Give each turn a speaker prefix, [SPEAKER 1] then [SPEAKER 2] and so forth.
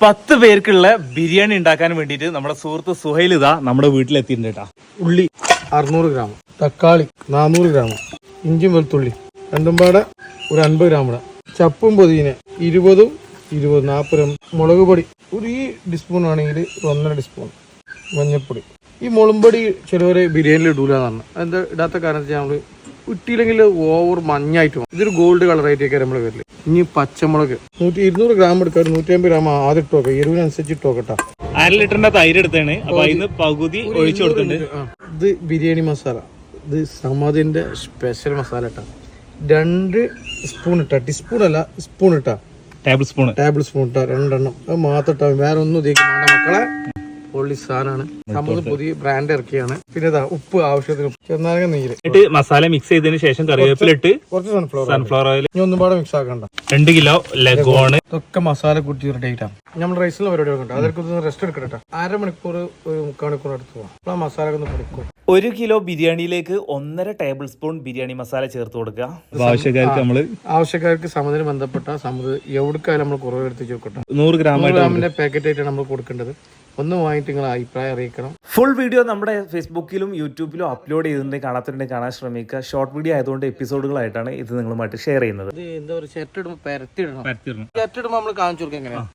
[SPEAKER 1] 10 പേർക്കുള്ള ബിരിയാണി ഉണ്ടാക്കാൻ വേണ്ടിയിട്ട് നമ്മുടെ സുഹൃത്ത് സുഹൈൽ ഇതാ നമ്മുടെ വീട്ടിലെത്തിയിട്ടുണ്ട് കേട്ടാ.
[SPEAKER 2] ഉള്ളി 600 ഗ്രാം, തക്കാളി 400 ഗ്രാം, ഇഞ്ചി വെളുത്തുള്ളി രണ്ടും പാടെ ഒരു 50 ഗ്രാം ഇടാം. ചപ്പും പൊതിന 20 40 ഗ്രാം. മുളക് പൊടി ഒരു ഈ ടീസ്പൂൺ ആണെങ്കിൽ 1.5 ടീസ്പൂൺ. മഞ്ഞൾപ്പൊടി. ഈ മുളമ്പൊടി ചിലവരെ ബിരിയാണിയിൽ ഇടൂലെന്ന് പറഞ്ഞു. എന്താ ഇടാത്ത കാരണം വെച്ചാൽ നമ്മൾ ഇട്ടില്ലെങ്കിൽ ഓവർ മഞ്ഞായിട്ട് പോകും. ഇതൊരു ഗോൾഡ് കളറായിട്ടൊക്കെ നമ്മൾ വരില്ല. ഇനി പച്ചമുളക് 200 ഗ്രാം എടുക്കാം. 150 ഗ്രാം ആദ്യം ഇട്ട് നോക്കാം. എരിവിനനുസരിച്ച് ഇട്ട് നോക്കട്ടാ.
[SPEAKER 1] 1/2 ലിറ്ററിന്റെ തൈര് എടുത്താണ്. അപ്പൊ അതിന് പകുതി ഒഴിച്ചു കൊടുത്തിട്ടുണ്ട്.
[SPEAKER 2] ഇത് ബിരിയാണി മസാല. ഇത് സമദിന്റെ സ്പെഷ്യൽ മസാല ഇട്ടാ 2 സ്പൂൺ ഇട്ടാ. ടീസ്പൂൺ അല്ല, സ്പൂൺ ഇട്ടാ. ടേബിൾ സ്പൂൺ ഇട്ടാ 2 എണ്ണം. അത് മാത്രം ഇട്ടാ. വേറെ ഒന്നും ഉദ്ദേശിക്കണ്ട മക്കളെ. പൊള്ളി സാധനമാണ്. സമത് പുതിയ ബ്രാൻഡ് ഇറക്കിയാണ്. പിന്നെ ഇതാ ഉപ്പ് ആവശ്യത്തിന്, ചെറുനാരങ്ങ നീര്.
[SPEAKER 1] മസാല മിക്സ് ചെയ്തതിന് ശേഷം കറിവേപ്പിലിട്ട്
[SPEAKER 2] കുറച്ച്
[SPEAKER 1] സൺഫ്ലവർ ഓയിൽ.
[SPEAKER 2] ഇനി ഒന്നും പാടെ മിക്സ് ആക്കണ്ട.
[SPEAKER 1] 2 കിലോ ലഗോണ്.
[SPEAKER 2] ഇതൊക്കെ മസാല കൂട്ടി റെഡി ആയിട്ടാണ്. നമ്മൾ റൈസിലുള്ള പരിപാടി നോക്കട്ടെ. അതൊക്കെ റെസ്റ്റ് എടുക്കട്ടെ. 1/2 മണിക്കൂർ 3/4 മണിക്കൂർ അടുത്ത് പോകാം. അപ്പോൾ ആ മസാല ഒന്ന് പൊടിക്കും.
[SPEAKER 1] 1 കിലോ ബിരിയാണിയിലേക്ക് 1.5 ടേബിൾ സ്പൂൺ ബിരിയാണി മസാല ചേർത്ത് കൊടുക്കുക.
[SPEAKER 2] ആവശ്യക്കാർക്ക് സമതിന് ബന്ധപ്പെട്ട സമത് എവിടേക്കായാലും നമ്മൾ കുറവ് എടുത്ത് നോക്കട്ടെ.
[SPEAKER 1] 100
[SPEAKER 2] ഗ്രാമിന്റെ പാക്കറ്റ് ആയിട്ടാണ് നമ്മൾ കൊടുക്കേണ്ടത്. ഒന്ന് വാങ്ങിയിട്ട് നിങ്ങൾ അഭിപ്രായം അറിയിക്കണം.
[SPEAKER 1] ഫുൾ വീഡിയോ നമ്മുടെ ഫേസ്ബുക്കിലും യൂട്യൂബിലും അപ്ലോഡ് ചെയ്തിട്ടുണ്ടെങ്കിൽ കാണാത്തിട്ടുണ്ടെങ്കിൽ കാണാൻ ശ്രമിക്കുക. ഷോർട്ട് വീഡിയോ ആയതുകൊണ്ട് എപ്പിസോഡുകളായിട്ടാണ് ഇത് നിങ്ങളുമായിട്ട് ഷെയർ ചെയ്യുന്നത്.
[SPEAKER 2] ഇത് എന്താ പറയുക, ചേട്ടിടുമ്പോൾ പരത്തിടണം. ചേട്ടിടുമ്പോൾ നമ്മൾ കാണിച്ചു കൊടുക്കുക എങ്ങനെയാണ്.